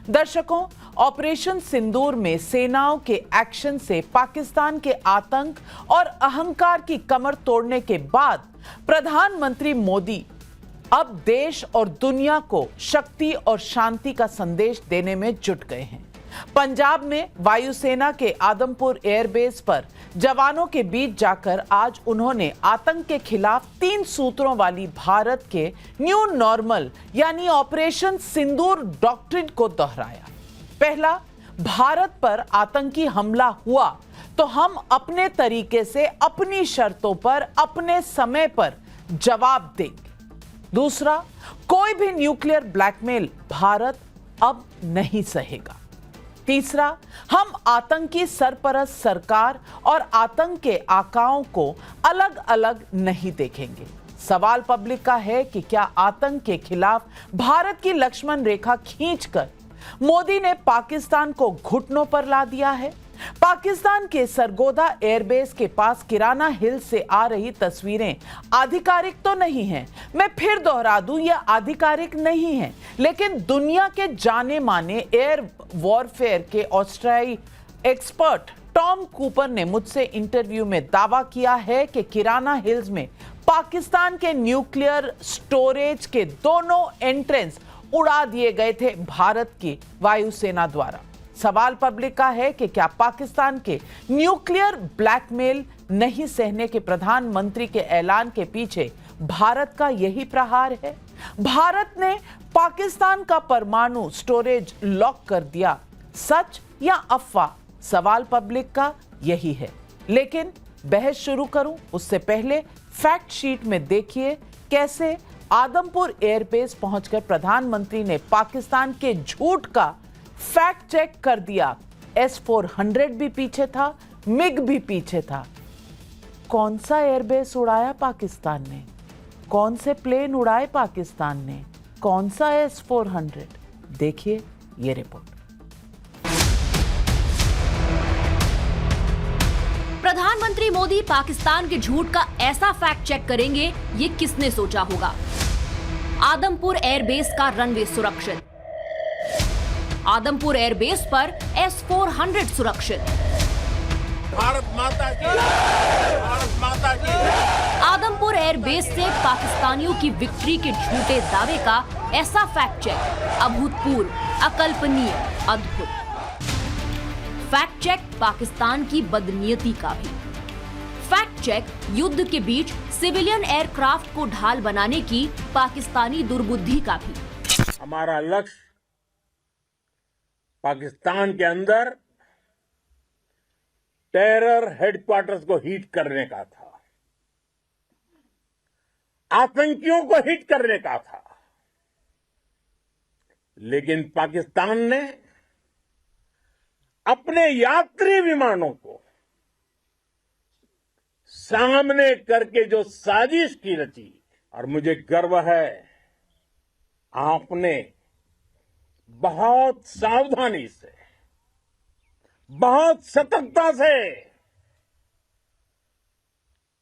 दर्शकों, ऑपरेशन सिंदूर में सेनाओं के एक्शन से पाकिस्तान के आतंक और अहंकार की कमर तोड़ने के बाद प्रधानमंत्री मोदी अब देश और दुनिया को शक्ति और शांति का संदेश देने में जुट गए हैं। पंजाब में वायुसेना के आदमपुर एयरबेस पर जवानों के बीच जाकर आज उन्होंने आतंक के खिलाफ 3 सूत्रों वाली भारत के न्यू नॉर्मल यानी ऑपरेशन सिंदूर डॉक्ट्रिन को दोहराया। पहला, भारत पर आतंकी हमला हुआ तो हम अपने तरीके से अपनी शर्तों पर अपने समय पर जवाब देंगे। दूसरा, कोई भी न्यूक्लियर ब्लैकमेल भारत अब नहीं सहेगा। तीसरा, हम आतंकी सरपरस्त सरकार और आतंक के आकाओं को अलग अलग नहीं देखेंगे। सवाल पब्लिक का है कि क्या आतंक के खिलाफ भारत की लक्ष्मण रेखा खींचकर मोदी ने पाकिस्तान को घुटनों पर ला दिया है? पाकिस्तान के सरगोदा एयरबेस के पास किराना हिल से आ रही तस्वीरें आधिकारिक तो नहीं हैं। मैं फिर दोहरा दूं, यह आधिकारिक नहीं है, लेकिन दुनिया के जाने माने एयर वॉरफेयर के ऑस्ट्रेलियाई एक्सपर्ट टॉम कूपर ने मुझसे इंटरव्यू में दावा किया है कि किराना हिल्स में पाकिस्तान के न्यूक्लियर स्टोरेज के दोनों एंट्रेंस उड़ा दिए गए थे भारत की वायुसेना द्वारा। सवाल पब्लिक का है कि क्या पाकिस्तान के न्यूक्लियर ब्लैकमेल नहीं सहने के प्रधानमंत्री के ऐलान के पीछे भारत का यही प्रहार है? भारत ने पाकिस्तान का परमाणु स्टोरेज लॉक कर दिया, सच या अफवाह? सवाल पब्लिक का यही है। लेकिन बहस शुरू करूं उससे पहले फैक्ट शीट में देखिए कैसे आदमपुर एयरबेस पहुंचकर प्रधानमंत्री ने पाकिस्तान के झूठ का फैक्ट चेक कर दिया। S-400 भी पीछे था, मिग भी पीछे था। कौन सा एयरबेस उड़ाया पाकिस्तान ने? कौन से प्लेन उड़ाए पाकिस्तान ने? कौन सा S-400? देखिए ये रिपोर्ट। प्रधानमंत्री मोदी पाकिस्तान के झूठ का ऐसा फैक्ट चेक करेंगे, ये किसने सोचा होगा? आदमपुर एयरबेस का रनवे सुरक्षित। आदमपुर एयरबेस पर S-400 सुरक्षित। भारत माता की, भारत माता की। आदमपुर एयरबेस से पाकिस्तानियों की विक्ट्री के झूठे दावे का ऐसा फैक्ट चेक अभूतपूर्व, अकल्पनीय, अद्भुत। फैक्ट चेक पाकिस्तान की बदनीयती का भी। फैक्ट चेक युद्ध के बीच सिविलियन एयरक्राफ्ट को ढाल बनाने की पाकिस्तानी दुर्बुद्धि का भी। हमारा लक्ष्य पाकिस्तान के अंदर टेरर हेडक्वार्टर्स को हिट करने का था, आतंकियों को हिट करने का था। लेकिन पाकिस्तान ने अपने यात्री विमानों को सामने करके जो साजिश की रची, और मुझे गर्व है आपने बहुत सावधानी से, बहुत सतर्कता से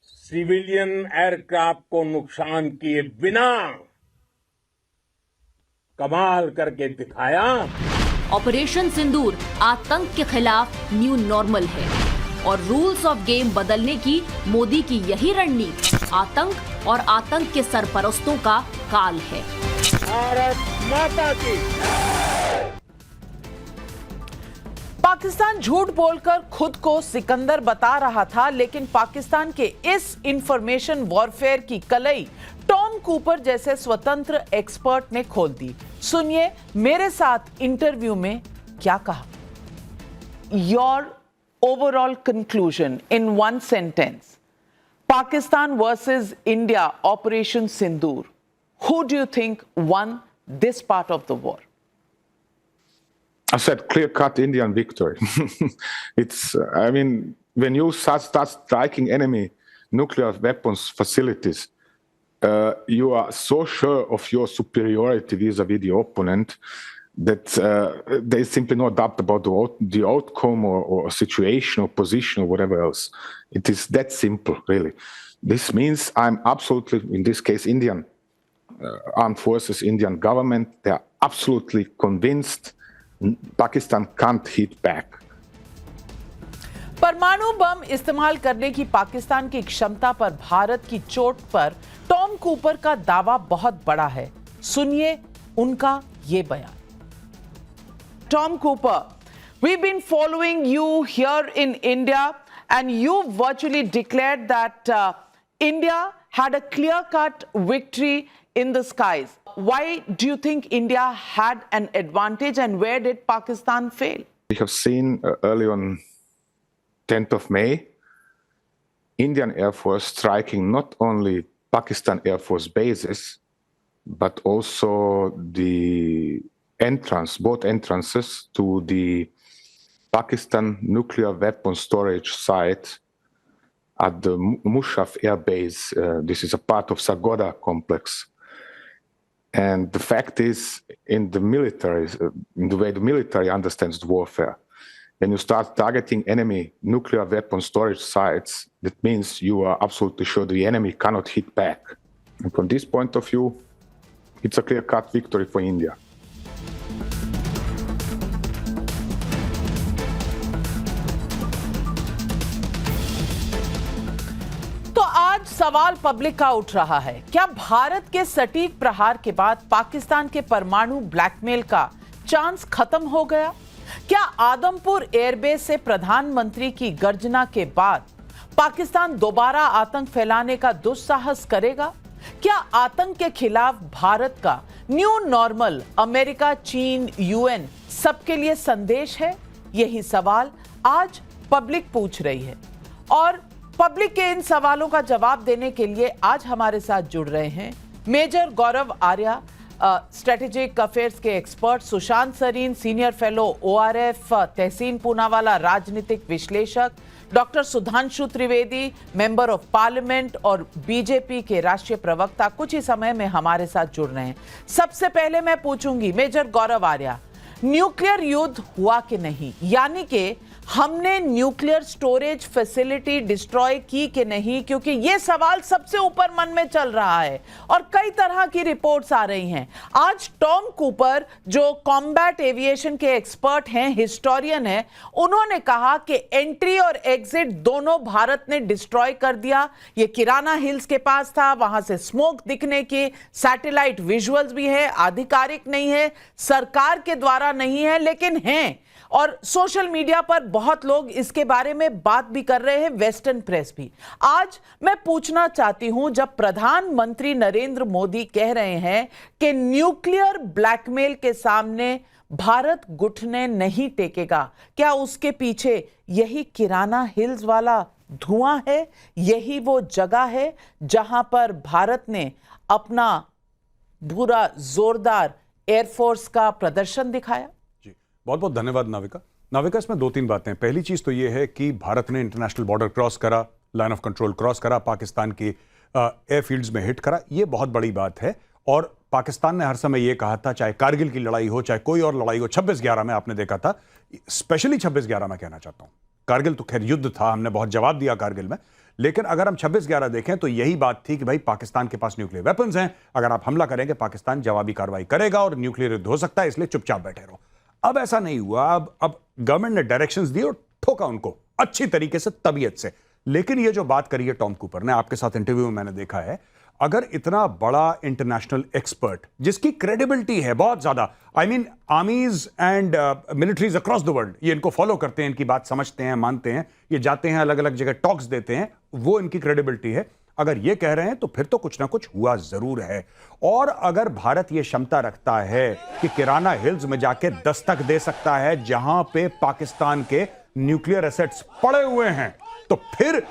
सिविलियन एयरक्राफ्ट को नुकसान किए बिना कमाल करके दिखाया। ऑपरेशन सिंदूर आतंक के खिलाफ न्यू नॉर्मल है और रूल्स ऑफ गेम बदलने की मोदी की यही रणनीति आतंक और आतंक के सरपरस्तों का काल है। भारत माता की। पाकिस्तान झूठ बोलकर खुद को सिकंदर बता रहा था, लेकिन पाकिस्तान के इस इंफॉर्मेशन वॉरफेयर की कलई टॉम कूपर जैसे स्वतंत्र एक्सपर्ट ने खोल दी। सुनिए मेरे साथ इंटरव्यू में क्या कहा। Your overall conclusion in one sentence, Pakistan versus India operation Sindoor, who do you think won this part of the war? I said clear-cut Indian victory. I mean, when you start striking enemy nuclear weapons facilities, you are so sure of your superiority vis-a-vis the opponent that there is simply no doubt about the outcome or situation or position or whatever else. It is that simple, really. This means I'm absolutely, in this case, Indian armed forces, Indian government, they are absolutely convinced Pakistan can't hit back. परमाणु बम इस्तेमाल करने की पाकिस्तान की क्षमता पर भारत की चोट पर टॉम कूपर का दावा बहुत बड़ा है। सुनिए उनका ये बयान। Tom Cooper, we've been following you here in India, and you virtually declared that India had a clear-cut victory in the skies. Why do you think India had an advantage, and where did Pakistan fail? We have seen early on 10th of May, Indian Air Force striking not only Pakistan Air Force bases, but also the both entrances to the Pakistan nuclear weapon storage site at the Mushaf Air Base. This is a part of Sargodha complex. And the fact is, in the military, in the way the military understands warfare, when you start targeting enemy nuclear weapon storage sites, that means you are absolutely sure the enemy cannot hit back. And from this point of view, it's a clear-cut victory for India. तो आज सवाल public का उठ रहा है, क्या भारत के सटीक प्रहार के बाद पाकिस्तान के परमाणु ब्लैकमेल का चांस खत्म हो गया? क्या आदमपुर एयरबेस से प्रधानमंत्री की गर्जना के बाद पाकिस्तान दोबारा आतंक फैलाने का दुस्साहस करेगा? क्या आतंक के खिलाफ भारत का न्यू नॉर्मल अमेरिका, चीन, यूएन सबके लिए संदेश है? यही सवाल आज पब्लिक पूछ रही है, और पब्लिक के इन सवालों का जवाब देने के लिए आज हमारे साथ जुड़ रहे हैं major Gaurav Arya, strategic affairs के expert, Sushant Sareen, senior fellow ORF, Tehseen Poonawalla, राजनीतिक विश्लेषक, doctor Sudhanshu Trivedi, member of parliament और बीजेपी के राष्ट्रीय प्रवक्ता कुछ ही समय में हमारे साथ जुड़ रहे हैं। सबसे पहले मैं पूछूंगी मेजर गौरव आर्या, न्यूक्लियर युद्ध हुआ कि नहीं, यानी कि हमने न्यूक्लियर स्टोरेज फैसिलिटी डिस्ट्रॉय की कि नहीं, क्योंकि यह सवाल सबसे ऊपर मन में चल रहा है और कई तरह की रिपोर्ट्स आ रही हैं। आज टॉम कूपर जो कॉम्बैट एविएशन के एक्सपर्ट हैं, हिस्टोरियन हैं, उन्होंने कहा कि एंट्री और एग्जिट दोनों भारत ने डिस्ट्रॉय कर दिया। ये किराना हिल्स के पास था, वहां से स्मोक दिखने की सैटेलाइट विजुअल्स भी है, आधिकारिक नहीं है, सरकार के द्वारा नहीं है, लेकिन हैं, और सोशल मीडिया पर बहुत लोग इसके बारे में बात भी कर रहे हैं, वेस्टर्न प्रेस भी। आज मैं पूछना चाहती हूं, जब प्रधानमंत्री नरेंद्र मोदी कह रहे हैं कि न्यूक्लियर ब्लैकमेल के सामने भारत घुटने नहीं टेकेगा, क्या उसके पीछे यही किराना हिल्स वाला धुआं है? यही वो जगह है जहां पर भारत ने अपना पूरा जोरदार एयरफोर्स का प्रदर्शन दिखाया? बहुत बहुत धन्यवाद नाविका। नाविका, इसमें दो तीन बातें। पहली चीज तो यह है कि भारत ने इंटरनेशनल बॉर्डर क्रॉस करा, लाइन ऑफ कंट्रोल क्रॉस करा, पाकिस्तान की एयरफील्ड्स में हिट करा, यह बहुत बड़ी बात है। और पाकिस्तान ने हर समय यह कहा था, चाहे कारगिल की लड़ाई हो, चाहे कोई और लड़ाई हो, 26/11 में आपने देखा था, स्पेशली 26/11 में कहना चाहता हूं, कारगिल तो खैर युद्ध था, हमने बहुत जवाब दिया कारगिल में, लेकिन अगर हम 26/11 देखें तो यही बात थी कि भाई पाकिस्तान के पास न्यूक्लियर वेपन्स हैं, अगर आप हमला करेंगे पाकिस्तान जवाबी कार्रवाई करेगा और न्यूक्लियर युद्ध हो सकता है, इसलिए चुपचाप बैठे रहो। अब ऐसा नहीं हुआ। अब गवर्नमेंट ने डायरेक्शंस दिए और ठोका उनको अच्छी तरीके से, तबीयत से। लेकिन ये जो बात करी है टॉम कूपर ने, आपके साथ इंटरव्यू में मैंने देखा है, अगर इतना बड़ा इंटरनेशनल एक्सपर्ट जिसकी क्रेडिबिलिटी है बहुत ज्यादा, I mean आर्मीज and militaries across the world ये इनको फॉलो करते हैं, इनकी बात समझते हैं, मानते हैं, ये जाते हैं अलग अलग जगह टॉक्स देते हैं, वो इनकी क्रेडिबिलिटी है, अगर ये कह रहे हैं तो फिर तो कुछ ना कुछ हुआ जरूर है। और अगर भारत ये क्षमता रखता है कि किराना हिल्स में जाके दस्तक दे सकता है जहां पे पाकिस्तान के न्यूक्लियर एसेट्स पड़े हुए हैं, तो फिर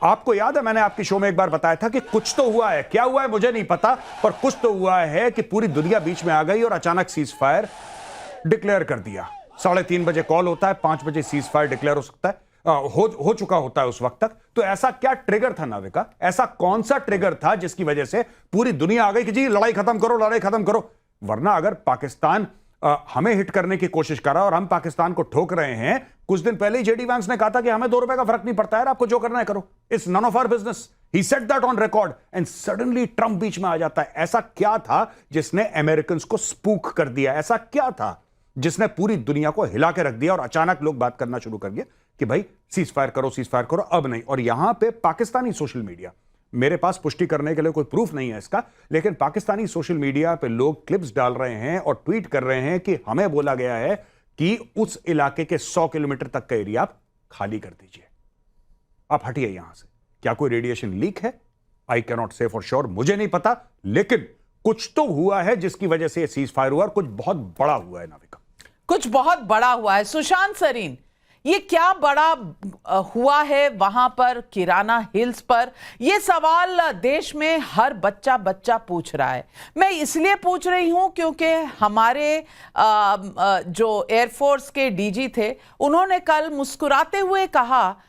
आपको याद है मैंने आपके शो में एक बार बताया था कि कुछ तो हुआ है, क्या हुआ है मुझे नहीं पता, पर कुछ तो हुआ है कि पूरी दुनिया बीच में आ गई और अचानक सीज फायर डिक्लेयर कर दिया। 3:30 बजे कॉल होता है, 5 बजे सीज फायर डिक्लेयर हो सकता है, हो चुका होता है उस वक्त तक। तो ऐसा क्या ट्रिगर था नाविका, ऐसा कौन सा ट्रिगर था जिसकी वजह से पूरी दुनिया आ गई कि जी लड़ाई खत्म करो, लड़ाई खत्म करो? वरना अगर पाकिस्तान हमें हिट करने की कोशिश कर रहा है और हम पाकिस्तान को ठोक रहे हैं, कुछ दिन पहले जेडी वैंस ने कहा था कि हमें 2 रुपए का फर्क नहीं पड़ता है, आपको जो करना है करो, it's none of our business, he said that on record, and suddenly Trump बीच में आ जाता है। ऐसा क्या था जिसने अमेरिकन्स को स्पूक कर दिया? ऐसा क्या था जिसने पूरी दुनिया को हिला के रख दिया और अचानक लोग बात करना शुरू कर दिया कि भाई सीज फायर करो, अब नहीं। और यहां पे पाकिस्तानी सोशल मीडिया, मेरे पास पुष्टि करने के लिए कोई प्रूफ नहीं है इसका, लेकिन पाकिस्तानी सोशल मीडिया पे लोग क्लिप्स डाल रहे हैं और ट्वीट कर रहे हैं कि हमें बोला गया है कि उस इलाके के 100 किलोमीटर तक का एरिया आप खाली कर दीजिए, आप हटिए यहां से। क्या कोई रेडिएशन लीक है? आई कैन नॉट से फॉर श्योर, मुझे नहीं पता, लेकिन कुछ तो हुआ है जिसकी वजह से सीज फायर हुआ और कुछ बहुत बड़ा हुआ है। नाविका, कुछ बहुत बड़ा हुआ है। सुशांत सरीन, ये क्या बड़ा हुआ है वहां पर किराना हिल्स पर? ये सवाल देश में हर बच्चा पूछ रहा है। मैं इसलिए पूछ रही हूं क्योंकि हमारे जो एयरफोर्स के डीजी थे, उन्होंने कल मुस्कुराते हुए कहा,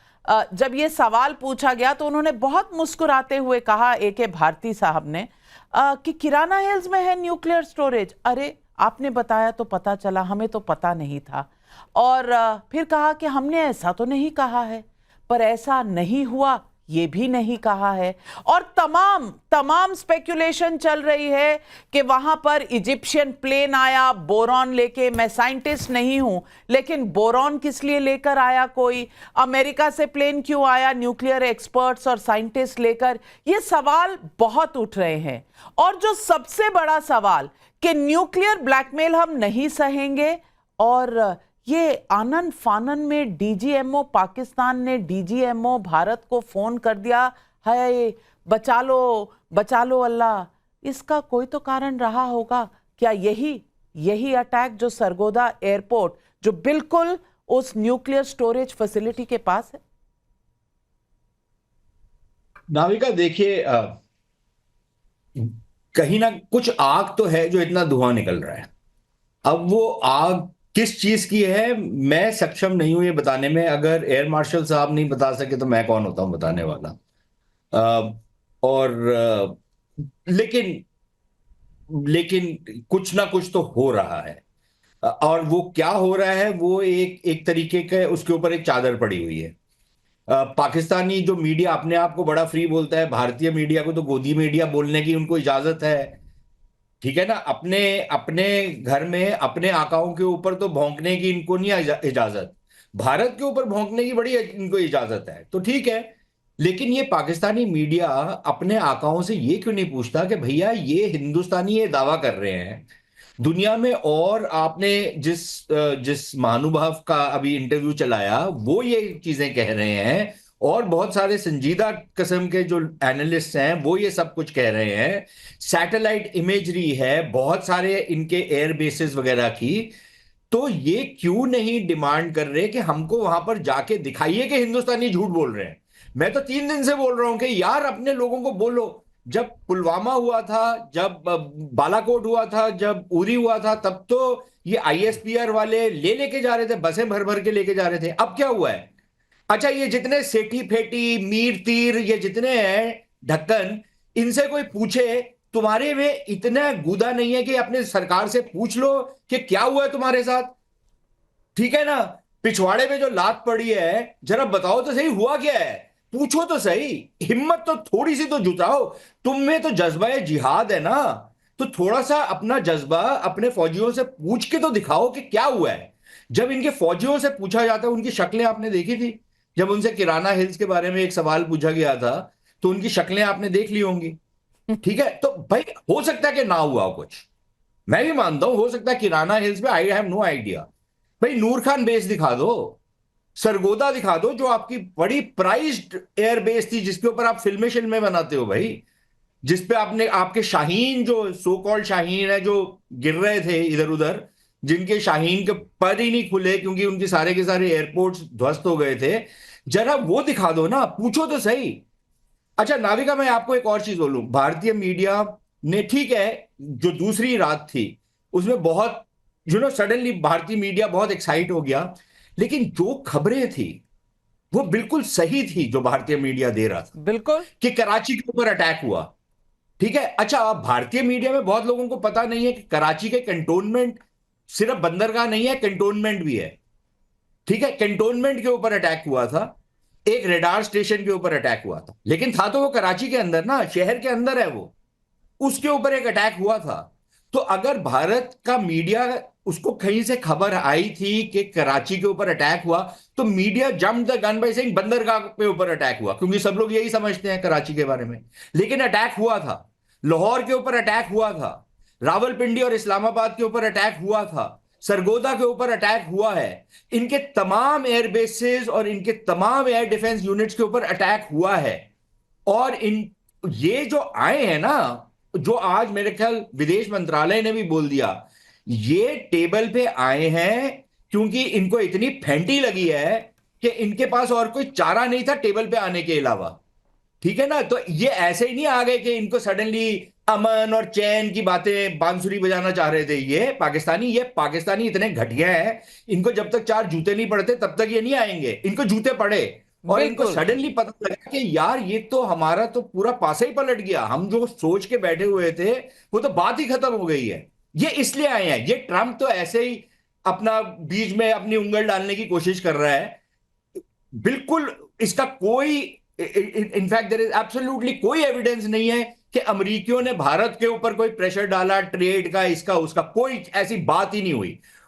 जब ये सवाल पूछा गया तो उन्होंने बहुत मुस्कुराते हुए कहा, AK भारती साहब ने, कि किराना हिल्स में है न्यूक्लियर स्टोरेज। अरे आपने बताया तो पता चला, हमें तो पता नहीं था। और फिर कहा कि हमने ऐसा तो नहीं कहा है, पर ऐसा नहीं हुआ ये भी नहीं कहा है। और तमाम स्पेकुलेशन चल रही है कि वहां पर इजिप्शियन प्लेन आया बोरॉन लेके। मैं साइंटिस्ट नहीं हूं, लेकिन बोरॉन किस लिए लेकर आया कोई? अमेरिका से प्लेन क्यों आया न्यूक्लियर एक्सपर्ट्स और साइंटिस्ट लेकर? ये सवाल बहुत उठ रहे हैं। और जो सबसे बड़ा सवाल कि न्यूक्लियर ब्लैकमेल हम नहीं सहेंगे, और ये आनन फानन में DGMO पाकिस्तान ने DGMO भारत को फोन कर दिया, हाय बचा लो अल्लाह। इसका कोई तो कारण रहा होगा। क्या यही अटैक जो सरगोदा एयरपोर्ट, जो बिल्कुल उस न्यूक्लियर स्टोरेज फैसिलिटी के पास है? नाविका देखिए, कहीं ना कुछ आग तो है जो इतना धुआं निकल रहा है। अब वो आग किस चीज की है मैं सक्षम नहीं हूं ये बताने में। अगर एयर मार्शल साहब नहीं बता सके तो मैं कौन होता हूं बताने वाला। लेकिन कुछ ना कुछ तो हो रहा है। और वो क्या हो रहा है, वो एक तरीके का उसके ऊपर एक चादर पड़ी हुई है। पाकिस्तानी जो मीडिया अपने आप को बड़ा फ्री बोलता है, भारतीय मीडिया को तो गोदी मीडिया बोलने की उनको इजाजत है, ठीक है ना। अपने घर में अपने आकाओं के ऊपर तो भौंकने की इनको नहीं इजाजत, भारत के ऊपर भौंकने की बड़ी इनको इजाजत है, तो ठीक है। लेकिन ये पाकिस्तानी मीडिया अपने आकाओं से ये क्यों नहीं पूछता कि भैया ये हिंदुस्तानी ये दावा कर रहे हैं दुनिया में, और आपने जिस महानुभाव का अभी इंटरव्यू चलाया वो ये चीजें कह रहे हैं, और बहुत सारे संजीदा किस्म के जो एनालिस्ट हैं वो ये सब कुछ कह रहे हैं। सैटेलाइट इमेजरी है बहुत सारे इनके एयर बेसिस वगैरह की। तो ये क्यों नहीं डिमांड कर रहे कि हमको वहां पर जाके दिखाइए कि हिंदुस्तानी झूठ बोल रहे हैं? मैं तो 3 दिन से बोल रहा हूं कि यार अपने लोगों को बोलो। जब पुलवामा हुआ था, जब बालाकोट हुआ था, जब उरी हुआ था, तब तो ये ISPR वाले लेके जा रहे थे, बसें भर भर के लेके जा रहे थे। अब क्या हुआ है? अच्छा, ये जितने सेठी फेटी मीर तीर ये जितने हैं ढक्कन, इनसे कोई पूछे तुम्हारे में इतना गुदा नहीं है कि अपने सरकार से पूछ लो कि क्या हुआ है तुम्हारे साथ, ठीक है ना। पिछवाड़े में जो लात पड़ी है जरा बताओ तो सही हुआ क्या है, पूछो तो सही, हिम्मत तो थोड़ी सी तो जुटाओ। तुम में तो जज्बा जिहाद है ना, तो थोड़ा सा अपना जज्बा अपने फौजियों से पूछ के तो दिखाओ कि क्या हुआ है। जब इनके फौजियों से पूछा जाता है, उनकी शक्लें आपने देखी थी, जब उनसे किराना हिल्स के बारे में एक सवाल पूछा गया था तो उनकी शक्लें आपने देख ली होंगी, ठीक है। तो भाई हो सकता है कि ना हुआ हो कुछ, मैं भी मानता हूं, हो सकता है किराना हिल्स में, आई हैव नो आइडिया। भाई नूर खान बेस दिखा दो, सरगोदा दिखा दो, जो आपकी बड़ी प्राइज्ड एयर बेस थी, जिसके ऊपर आप फिल्में बनाते हो भाई, जिसपे आपने आपके शाहीन जो सो कॉल्ड शाहीन है जो गिर रहे थे इधर उधर, जिनके शाहीन के पर ही नहीं खुले क्योंकि उनके सारे के सारे एयरपोर्ट्स ध्वस्त हो गए थे, जरा वो दिखा दो ना, पूछो तो सही। अच्छा नाविका, मैं आपको एक और चीज बोलूं, भारतीय मीडिया ने, ठीक है, जो दूसरी रात थी उसमें बहुत सडनली भारतीय मीडिया बहुत एक्साइट हो गया, लेकिन जो खबरें थी वो बिल्कुल सही थी जो भारतीय मीडिया दे रहा था, बिल्कुल, कि कराची के ऊपर अटैक हुआ, ठीक है। अच्छा, अब भारतीय मीडिया में बहुत लोगों को पता नहीं है कि कराची के कंटोनमेंट सिर्फ बंदरगाह नहीं है, कंटोनमेंट भी है, ठीक है। कंटोनमेंट के ऊपर अटैक हुआ था, एक रेडार स्टेशन के ऊपर अटैक हुआ था, लेकिन था तो वो कराची के अंदर ना, शहर के अंदर है वो, उसके ऊपर एक अटैक हुआ था। तो अगर भारत का मीडिया उसको कहीं से खबर आई थी कि कराची के ऊपर अटैक हुआ, तो media jump the gun by saying बंदरगाह के ऊपर अटैक हुआ, क्योंकि सब लोग यही समझते हैं कराची के बारे में। लेकिन अटैक हुआ था, लाहौर के ऊपर अटैक हुआ था, रावलपिंडी और इस्लामाबाद के ऊपर अटैक हुआ था, सरगोदा के ऊपर अटैक हुआ है, इनके तमाम एयरबेसेस और इनके तमाम एयर डिफेंस यूनिट्स के ऊपर अटैक हुआ है। और ये जो आए हैं ना, जो आज मेरे ख्याल विदेश मंत्रालय ने भी बोल दिया, ये टेबल पे आए हैं क्योंकि इनको इतनी फेंटी लगी है कि इनके पास और कोई चारा नहीं था टेबल पे आने के अलावा। ठीक है ना? तो ये ऐसे ही नहीं आ गए कि इनको सडनली अमन और चैन की बातें बांसुरी बजाना चाह रहे थे। ये पाकिस्तानी इतने घटिया हैं, इनको जब तक 4 जूते नहीं पड़ते तब तक ये नहीं आएंगे। इनको जूते पड़े और इनको बिल्कुल। सडनली पता लगा कि यार ये तो हमारा तो पूरा पासा ही पलट गया, हम जो सोच के बैठे हुए थे वो तो बात ही खत्म हो गई है। ये इसलिए आए हैं। ये ट्रंप तो ऐसे ही अपना बीच में अपनी उंगल डालने की कोशिश कर रहा है। बिल्कुल इसका कोई, इनफैक्ट देयर इज एब्सोल्युटली कोई एविडेंस नहीं है कि अमेरिकियों ने भारत के ऊपर कोई प्रेशर डाला ट्रेड का, इसका उसका, कोई ऐसी बात ही नहीं हुई।